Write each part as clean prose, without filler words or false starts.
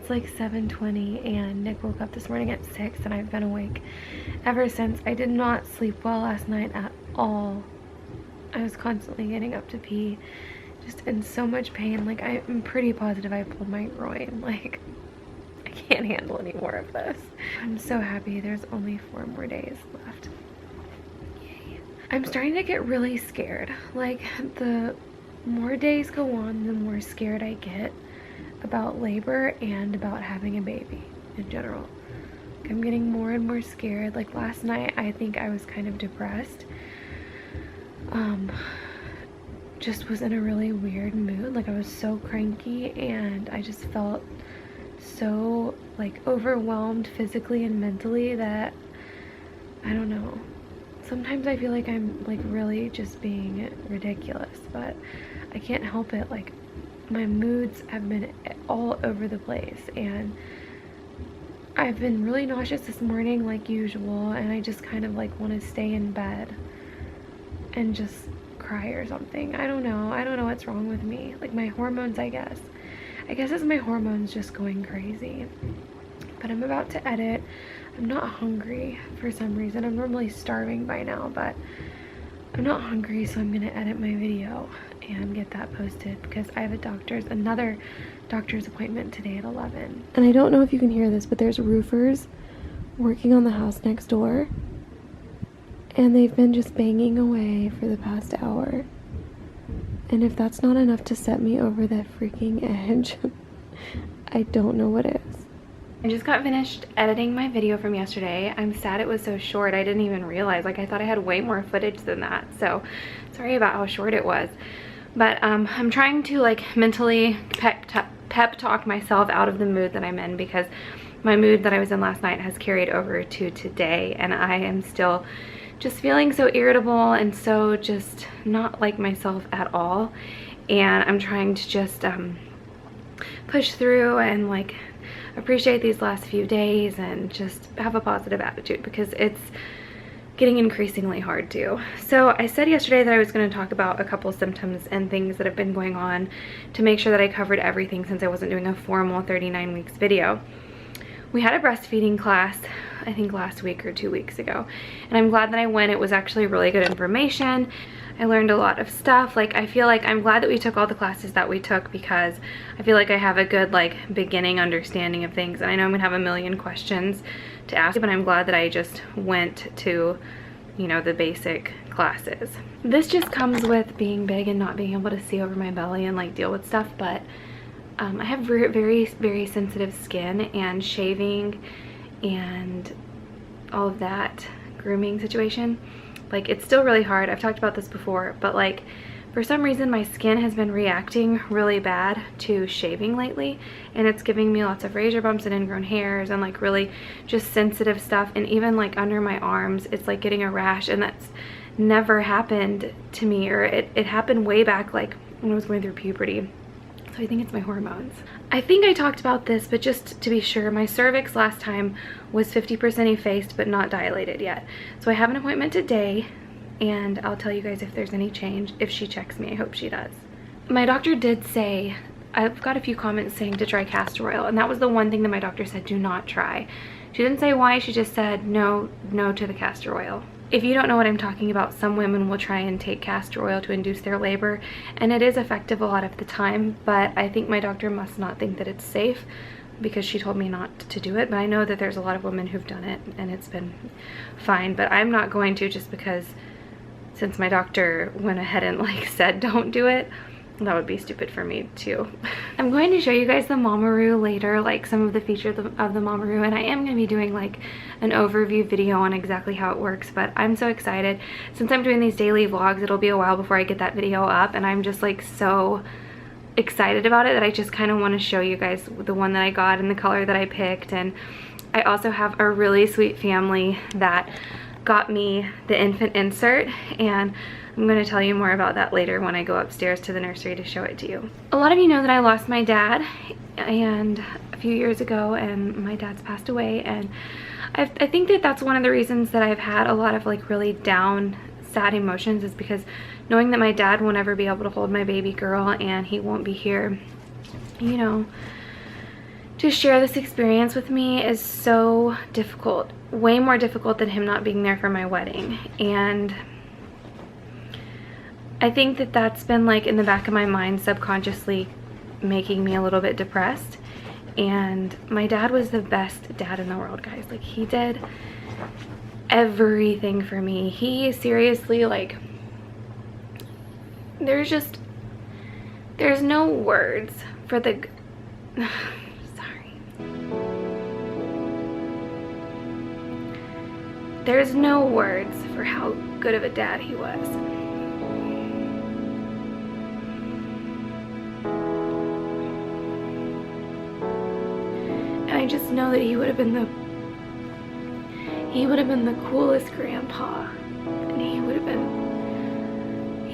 It's like 7:20 and Nick woke up this morning at 6 and I've been awake ever since. I did not sleep well last night at all. I was constantly getting up to pee, just in so much pain. Like, I'm pretty positive I pulled my groin. Like, I can't handle any more of this. I'm so happy there's only 4 more days left. Yay. I'm starting to get really scared. Like, the more days go on, the more scared I get about labor and about having a baby in general. Like, I'm getting more and more scared. Like, last night I think I was kind of depressed. Just was in a really weird mood. Like, I was so cranky and I just felt so like overwhelmed physically and mentally that I don't know. Sometimes I feel like I'm like really just being ridiculous, but I can't help it. Like, my moods have been all over the place and I've been really nauseous this morning like usual, and I just kind of like want to stay in bed and just cry or something. I don't know what's wrong with me. Like, my hormones, I guess it's my hormones just going crazy. But I'm about to edit. I'm not hungry for some reason. I'm normally starving by now, but I'm not hungry, so I'm gonna edit my video and get that posted because I have another doctor's appointment today at 11. And I don't know if you can hear this, but there's roofers working on the house next door. And they've been just banging away for the past hour. And if that's not enough to set me over that freaking edge, I don't know what is. I just got finished editing my video from yesterday. I'm sad it was so short. I didn't even realize. Like, I thought I had way more footage than that. So sorry about how short it was. But I'm trying to like mentally pep talk myself out of the mood that I'm in, because my mood that I was in last night has carried over to today, and I am still just feeling so irritable and so just not like myself at all. And I'm trying to just push through and like appreciate these last few days and just have a positive attitude, because it's getting increasingly hard to. So I said yesterday that I was going to talk about a couple symptoms and things that have been going on to make sure that I covered everything, since I wasn't doing a formal 39 weeks video. We had a breastfeeding class, I think last week or 2 weeks ago, and I'm glad that I went. It was actually really good information. I learned a lot of stuff. Like, I feel like I'm glad that we took all the classes that we took, because I feel like I have a good like beginning understanding of things, and I know I'm gonna have a million questions to ask, but I'm glad that I just went to, you know, the basic classes. This just comes with being big and not being able to see over my belly and like deal with stuff, but I have very sensitive skin, and shaving and all of that grooming situation, like, it's still really hard. I've talked about this before, but like, for some reason my skin has been reacting really bad to shaving lately, and it's giving me lots of razor bumps and ingrown hairs and like really just sensitive stuff. And even like under my arms, it's like getting a rash, and that's never happened to me, or it happened way back like when I was going through puberty. So I think it's my hormones. I think I talked about this, but just to be sure, my cervix last time was 50% effaced but not dilated yet. So I have an appointment today, and I'll tell you guys if there's any change, if she checks me. I hope she does. My doctor did say, I've got a few comments saying to try castor oil, and that was the one thing that my doctor said do not try. She didn't say why, she just said no to the castor oil. If you don't know what I'm talking about, some women will try and take castor oil to induce their labor, and it is effective a lot of the time, but I think my doctor must not think that it's safe, because she told me not to do it. But I know that there's a lot of women who've done it and it's been fine, but I'm not going to, just because since my doctor went ahead and like said don't do it, that would be stupid for me too. I'm going to show you guys the Mama-Roo later, like some of the features of the Mama-Roo, and I am going to be doing like an overview video on exactly how it works. But I'm so excited. Since I'm doing these daily vlogs, it'll be a while before I get that video up, and I'm just like so excited about it that I just kind of want to show you guys the one that I got and the color that I picked. And I also have a really sweet family that got me the infant insert, and I'm going to tell you more about that later when I go upstairs to the nursery to show it to you. A lot of you know that I lost my dad and a few years ago, and my dad's passed away, and I think that that's one of the reasons that I've had a lot of like really down, sad emotions, is because knowing that my dad won't ever be able to hold my baby girl and he won't be here, you know, to share this experience with me is so difficult, way more difficult than him not being there for my wedding. And I think that that's been like in the back of my mind subconsciously making me a little bit depressed. And my dad was the best dad in the world, guys. Like, he did everything for me. He seriously, like, there's no words for the sorry. There's no words for how good of a dad he was. And I just know that he would have been the coolest grandpa, and he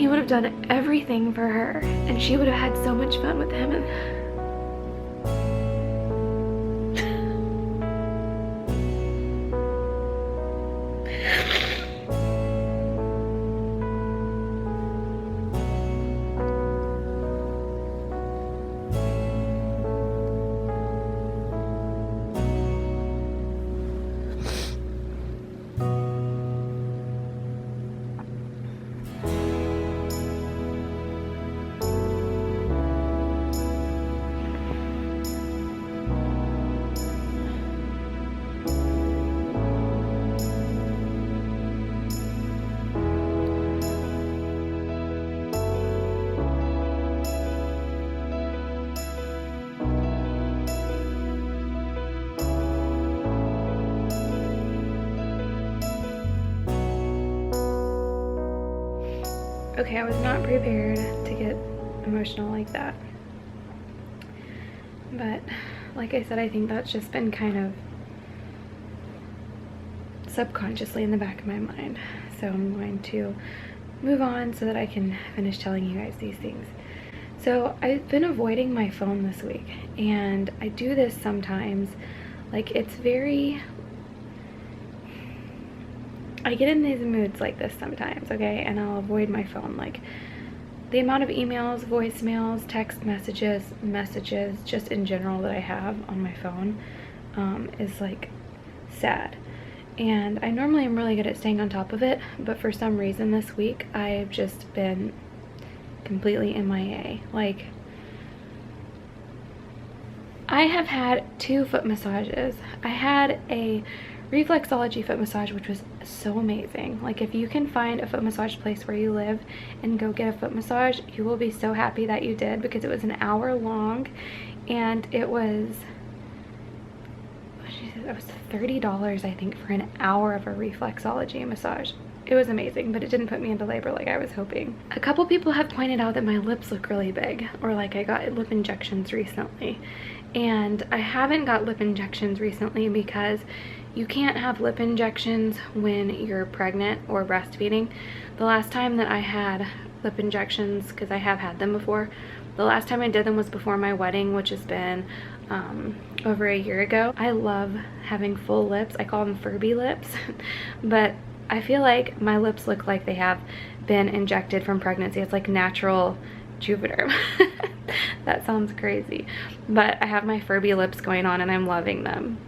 would have done everything for her, and she would have had so much fun with him. And okay, I was not prepared to get emotional like that. But like I said, I think that's just been kind of subconsciously in the back of my mind. So I'm going to move on so that I can finish telling you guys these things. So I've been avoiding my phone this week, and I do this sometimes. Like, it's very, I get in these moods like this sometimes, okay, and I'll avoid my phone. Like, the amount of emails, voicemails, text messages, just in general that I have on my phone is like sad. And I normally am really good at staying on top of it, but for some reason this week I've just been completely MIA. Like, I have had 2 foot massages. I had a reflexology foot massage, which was so amazing. Like, if you can find a foot massage place where you live and go get a foot massage, you will be so happy that you did, because it was an hour long, and it was $30, I think, for an hour of a reflexology massage. It was amazing, but it didn't put me into labor like I was hoping. A couple people have pointed out that my lips look really big, or like I got lip injections recently. And I haven't got lip injections recently because you can't have lip injections when you're pregnant or breastfeeding. The last time that I had lip injections, because I have had them before, the last time I did them was before my wedding, which has been over a year ago. I love having full lips. I call them Furby lips, but I feel like my lips look like they have been injected from pregnancy. It's like natural Juvederm. That sounds crazy, but I have my Furby lips going on and I'm loving them.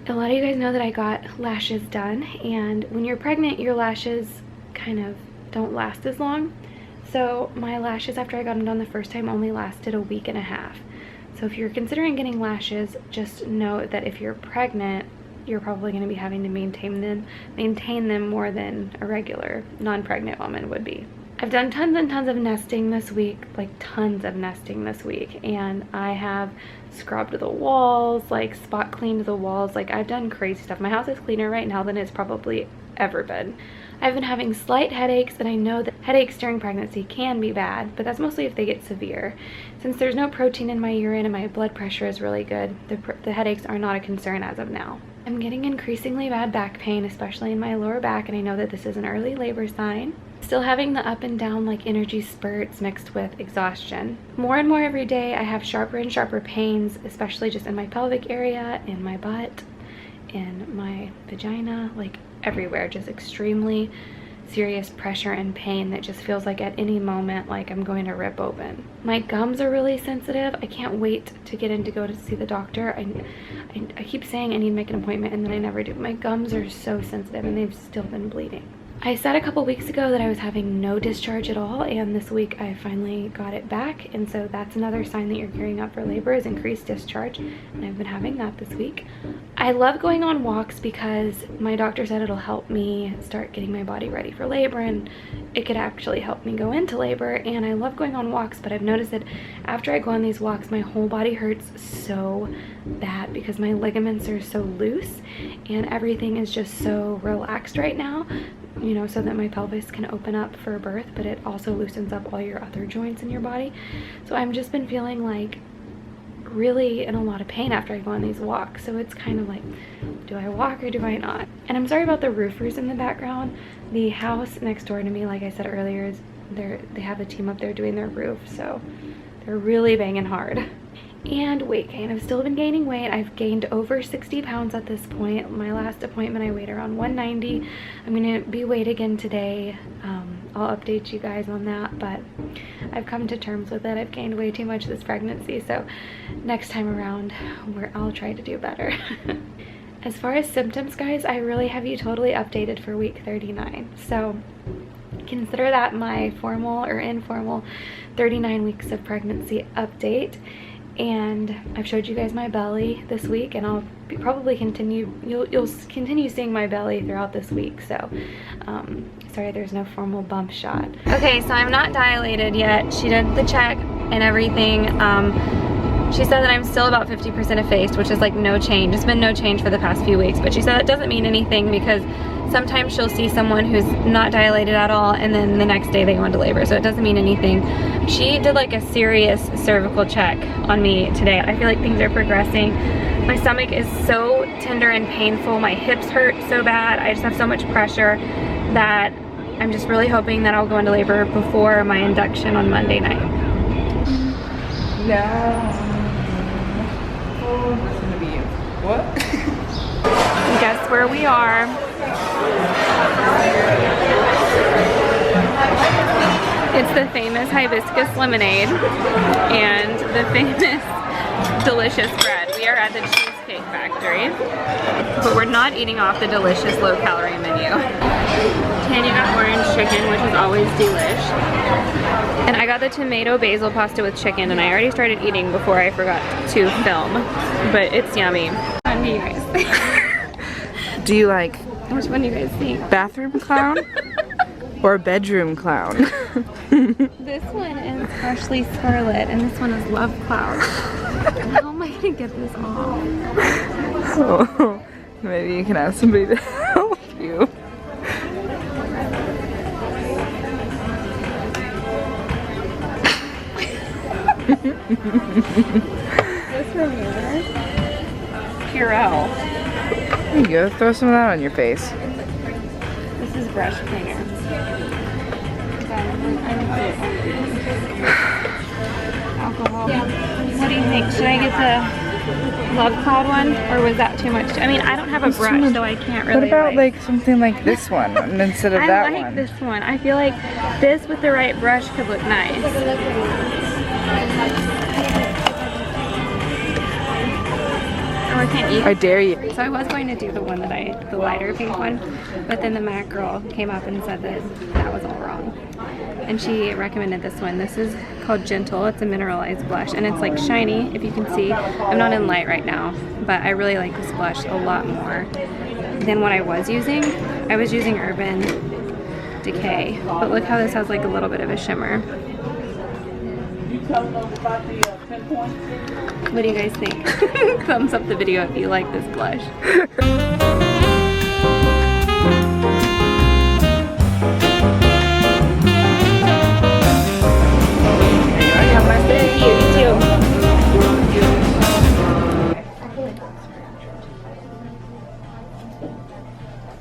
A lot of you guys know that I got lashes done, and when you're pregnant, your lashes kind of don't last as long. So my lashes, after I got them done the first time, only lasted a week and a half. So if you're considering getting lashes, just know that if you're pregnant, you're probably going to be having to maintain them more than a regular non-pregnant woman would be. I've done tons and tons of nesting this week, like tons of nesting this week, and I have scrubbed the walls, like spot cleaned the walls. Like, I've done crazy stuff. My house is cleaner right now than it's probably ever been. I've been having slight headaches, and I know that headaches during pregnancy can be bad, but that's mostly if they get severe. Since there's no protein in my urine and my blood pressure is really good, the headaches are not a concern as of now. I'm getting increasingly bad back pain, especially in my lower back, and I know that this is an early labor sign. Still having the up and down like energy spurts mixed with exhaustion. More and more every day I have sharper and sharper pains, especially just in my pelvic area, in my butt, in my vagina, like everywhere, just extremely serious pressure and pain that just feels like at any moment like I'm going to rip open. My gums are really sensitive. I can't wait to get in to go to see the doctor. I keep saying I need to make an appointment and then I never do. My gums are so sensitive and they've still been bleeding. I said a couple weeks ago that I was having no discharge at all, and this week I finally got it back, and so that's another sign that you're gearing up for labor is increased discharge, and I've been having that this week. I love going on walks because my doctor said it'll help me start getting my body ready for labor, and it could actually help me go into labor, and I love going on walks, but I've noticed that after I go on these walks, my whole body hurts so bad because my ligaments are so loose and everything is just so relaxed right now, you know, so that my pelvis can open up for birth, but it also loosens up all your other joints in your body. So I've just been feeling like really in a lot of pain after I go on these walks. So it's kind of like, do I walk or do I not? And I'm sorry about the roofers in the background. The house next door to me, like I said earlier, is they have a team up there doing their roof, so they're really banging hard. And weight gain. I've still been gaining weight. I've gained over 60 pounds at this point. My last appointment I weighed around 190. I'm gonna be weighed again today. I'll update you guys on that, but I've come to terms with it. I've gained way too much this pregnancy, so next time around I'll try to do better. As far as symptoms, guys, I really have you totally updated for week 39. So consider that my formal or informal 39 weeks of pregnancy update. And I've showed you guys my belly this week, and I'll probably continue, you'll continue seeing my belly throughout this week. So sorry there's no formal bump shot. Okay, so I'm not dilated yet. She did the check and everything. She said that I'm still about 50% effaced, which is like no change. It's been no change for the past few weeks, but she said that doesn't mean anything because sometimes she'll see someone who's not dilated at all and then the next day they go into labor, so it doesn't mean anything. She did like a serious cervical check on me today. I feel like things are progressing. My stomach is so tender and painful. My hips hurt so bad. I just have so much pressure that I'm just really hoping that I'll go into labor before my induction on Monday night. No. That's gonna be you. What? Guess where we are. It's the famous hibiscus lemonade and the famous delicious bread. We are at the Cheesecake Factory, but we're not eating off the delicious low-calorie menu. Tanya got orange chicken, which is always delish. And I got the tomato basil pasta with chicken, and I already started eating before I forgot to film, but it's yummy. What do you guys think? Do you like Which one do you guys think? bathroom clown or bedroom clown? This one is Freshly Scarlet, and this one is Love Cloud. How am I gonna get this off? Oh, maybe you can ask somebody to help you. This remover? Purell. There you go, throw some of that on your face. This is brush cleaner. Alcohol. What do you think? Should I get the Love Cloud one, or was that too much? I mean, I don't have a brush, so I can't really. What about like something like this one instead of that one? I like this one. I feel like this with the right brush could look nice. Oh, I can't eat. I dare you. So I was going to do the one that the lighter pink one, but then the MAC girl came up and said that that was all wrong. And she recommended this one. This is called Gentle. It's a mineralized blush, and it's like shiny, if you can see. I'm not in light right now, but I really like this blush a lot more than what I was using. I was using Urban Decay, but look how this has like a little bit of a shimmer. What do you guys think? Thumbs up the video if you like this blush.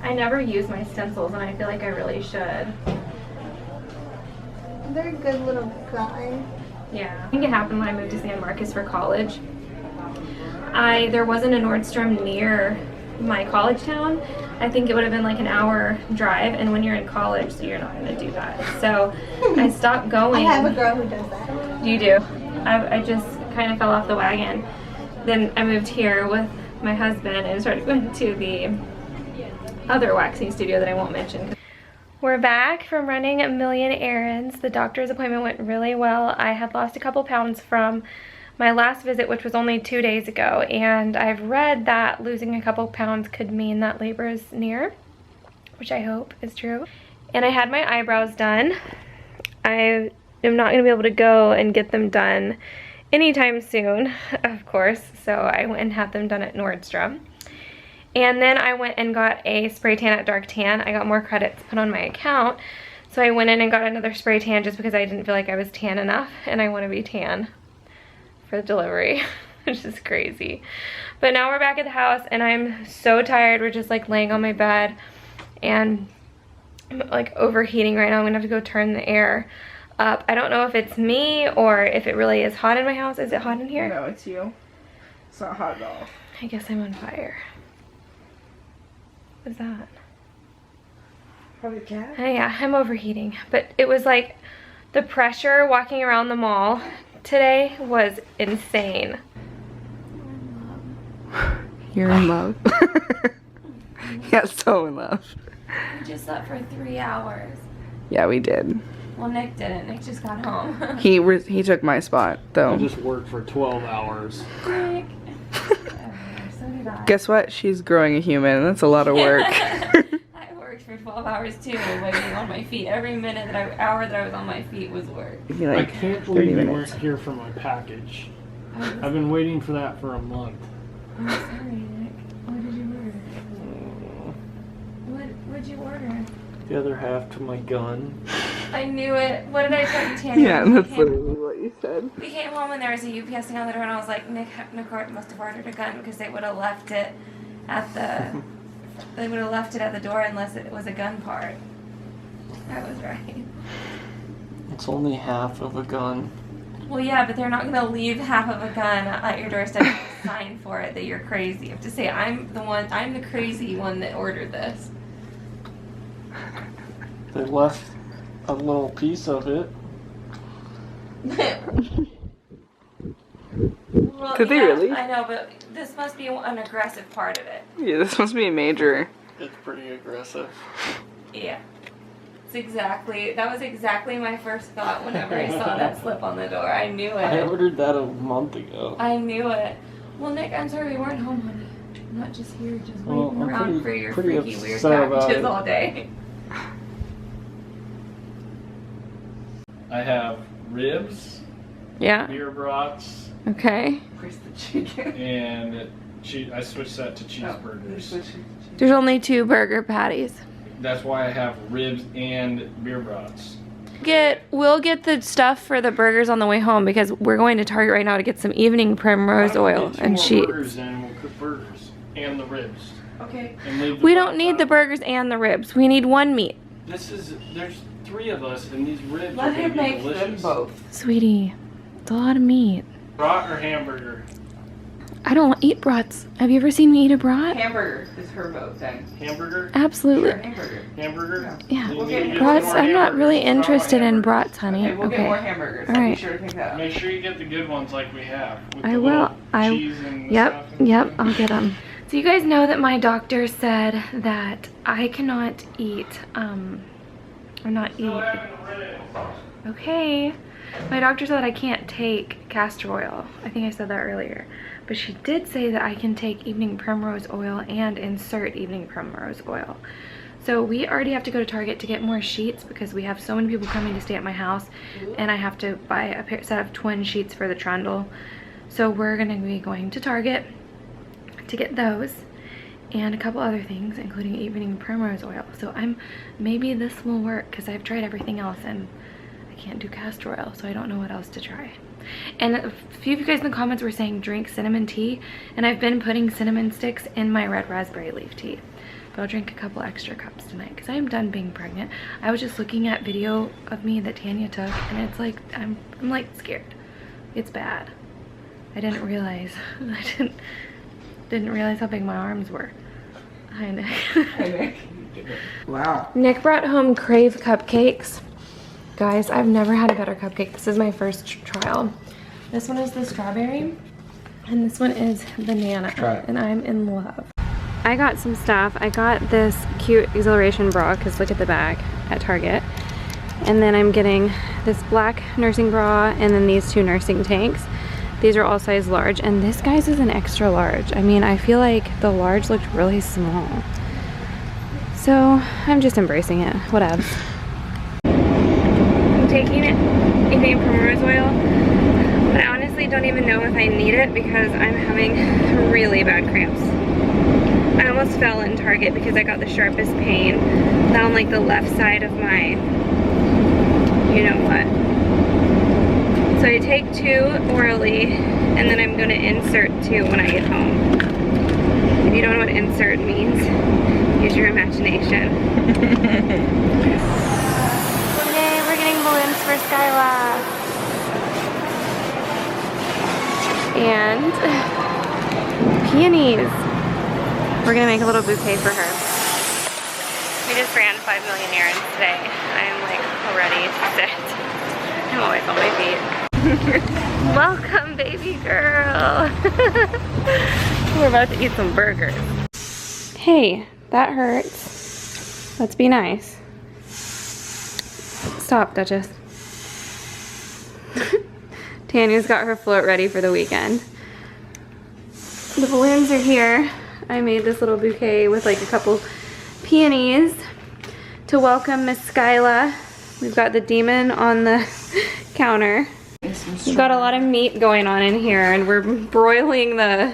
I never use my stencils, and I feel like I really should. They're a good little guy. Yeah. I think it happened when I moved to San Marcos for college. There wasn't a Nordstrom near my college town, I think it would have been like an hour drive, and when you're in college, so you're not going to do that. So I stopped going. I have a girl who does that. You do. I just kind of fell off the wagon. Then I moved here with my husband and started going to the other waxing studio that I won't mention. We're back from running a million errands. The doctor's appointment went really well. I had lost a couple pounds from my last visit, which was only 2 days ago, and I've read that losing a couple pounds could mean that labor is near, which I hope is true. And I had my eyebrows done. I am not going to be able to go and get them done anytime soon, of course, so I went and had them done at Nordstrom. And then I went and got a spray tan at Dark Tan. I got more credits put on my account, so I went in and got another spray tan just because I didn't feel like I was tan enough, and I want to be tan for the delivery, which is crazy. But now we're back at the house and I'm so tired. We're just like laying on my bed and I'm like overheating right now. I'm gonna have to go turn the air up. I don't know if it's me or if it really is hot in my house. Is it hot in here? No, it's you. It's not hot at all. I guess I'm on fire. What is that? Probably a cat. Yeah, I'm overheating. But it was like the pressure walking around the mall today was insane. You're in love. Yeah, so in love. We just slept for 3 hours. Yeah, we did. Well, Nick didn't. Nick just got home. He took my spot though. I just worked for 12 hours. Nick. So did I. Guess what? She's growing a human. That's a lot of work. I worked for 12 hours too, waiting on my feet. Every minute hour that I was on my feet was work. It'd be I like can't 30 believe you minutes. weren't here for my package. I've been waiting for that for a month. I'm sorry, Nick. What did you order? What'd you order? The other half to my gun. I knew it. What did I tell you, Tanya? Yeah, that's literally what you said. We came home and there was a UPS thing on the door, and I was like, Nick must have ordered a gun because they would have left it at the door unless it was a gun part. I was right. It's only half of a gun. Well, yeah, but they're not gonna leave half of a gun at your doorstep and sign for it that you're crazy. You have to say, I'm the crazy one that ordered this. They left a little piece of it. Well, Did they yeah, really? I know, but this must be an aggressive part of it. Yeah, this must be a major. It's pretty aggressive. Yeah. That was exactly my first thought whenever I saw that slip on the door. I knew I it. ordered that a month ago. I knew it. Well, Nick, I'm sorry we weren't home, honey. I'm not just here just Well, waiting I'm around pretty- for your pretty freaky weird upset about packages it. all day. I have ribs, Yeah. beer brats, Okay. Where's the chicken? and I switched that to cheeseburgers. There's only 2 burger patties. That's why I have ribs and beer brats. We'll get the stuff for the burgers on the way home because we're going to Target right now to get some evening primrose oil and sheets. Burgers and we'll cook burgers and the ribs. Okay. And leave the We don't brats need out. the burgers and the ribs. We need one meat. There's 3 of us and these ribs Let are gonna him be make them delicious. both. Sweetie, it's a lot of meat. Brat or hamburger? I don't eat brats. Have you ever seen me eat a brat? Hamburger is her vote then. Hamburger? Absolutely. Sure, hamburger. Hamburger? Yeah. You We'll need get to get Brats, some more I'm not really hamburgers. interested in hamburgers. brats, honey. Okay, we'll get more hamburgers. All I'll right. be sure to pick that up. Make sure you get the good ones like we have. With I the will. little cheese and Yep, stuff and yep, stuff. I'll get them. So you guys know that my doctor said that I cannot eat, or not eat. Still having the ribs. Okay. My doctor said I can't take castor oil. I think I said that earlier. But she did say that I can take evening primrose oil and insert evening primrose oil. So we already have to go to Target to get more sheets because we have so many people coming to stay at my house and I have to buy a set of twin sheets for the trundle. So we're gonna be going to Target to get those and a couple other things, including evening primrose oil. So maybe this will work because I've tried everything else and I can't do castor oil, so I don't know what else to try. And a few of you guys in the comments were saying drink cinnamon tea, and I've been putting cinnamon sticks in my red raspberry leaf tea. But I'll drink a couple extra cups tonight because I am done being pregnant. I was just looking at video of me that Tanya took, and it's like I'm like scared. It's bad. I didn't realize. I didn't realize how big my arms were. Hi, Nick. Hi, Nick. Wow. Nick brought home Crave cupcakes. Guys, I've never had a better cupcake. This is my first trial. This one is the strawberry, and this one is banana, and I'm in love. I got some stuff. I got this cute exhilaration bra, because look at the bag, at Target. And then I'm getting this black nursing bra, and then these 2 nursing tanks. These are all size large, and this, guys, is an extra large. I mean, I feel like the large looked really small. So I'm just embracing it. Whatevs. I'm taking Evening Primrose oil. I honestly don't even know if I need it because I'm having really bad cramps. I almost fell in Target because I got the sharpest pain down like the left side of my, you know what. So I take 2 orally, and then I'm gonna insert 2 when I get home. If you don't know what insert means, use your imagination. Yay, we're getting balloons for Skyla. And peonies. We're gonna make a little bouquet for her. We just ran 5 million errands today. I'm like ready to sit. I'm always on my feet. Welcome, baby girl. We're about to eat some burgers. Hey, that hurts. Let's be nice. Stop, Duchess. Tanya's got her float ready for the weekend. The balloons are here. I made this little bouquet with like a couple peonies to welcome Miss Skyla. We've got the demon on the counter. We've got a lot of meat going on in here, and we're broiling the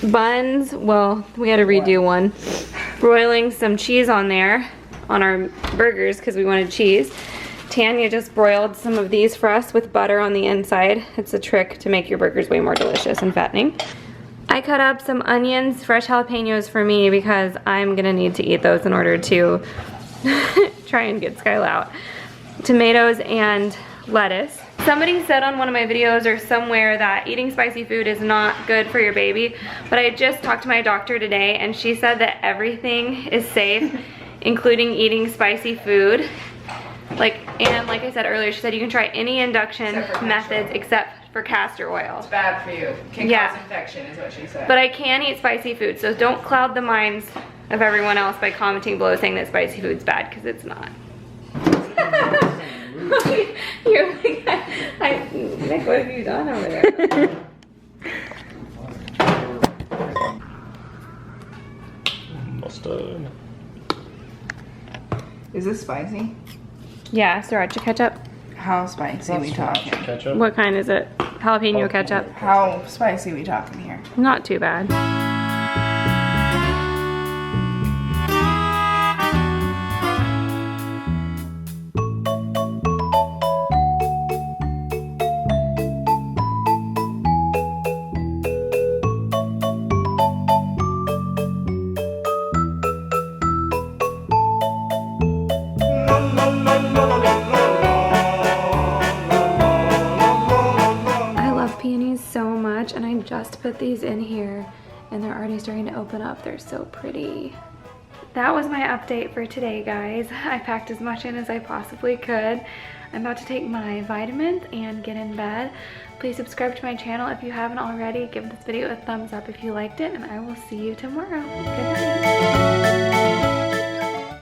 buns. Well, we had to redo one. Broiling some cheese on there on our burgers because we wanted cheese. Tanya just broiled some of these for us with butter on the inside. It's a trick to make your burgers way more delicious and fattening. I cut up some onions, fresh jalapenos for me because I'm gonna need to eat those in order to try and get Skyla out. Tomatoes and lettuce. Somebody said on one of my videos or somewhere that eating spicy food is not good for your baby, but I just talked to my doctor today and she said that everything is safe, including eating spicy food. And like I said earlier, she said you can try any induction methods except for castor oil. It's bad for you. Can cause infection is what she said. But I can eat spicy food, so don't cloud the minds of everyone else by commenting below saying that spicy food's bad, because it's not. You're like, Nick, what have you done over there? Mustard. Is this spicy? Yeah, sriracha ketchup. How spicy we talking? Ketchup. What kind is it? Jalapeno ketchup. How spicy we talking here? Not too bad. And I just put these in here and they're already starting to open up. They're so pretty. That was my update for today, guys. I packed as much in as I possibly could. I'm about to take my vitamins and get in bed. Please subscribe to my channel if you haven't already. Give this video a thumbs up if you liked it, and I will see you tomorrow. Good night.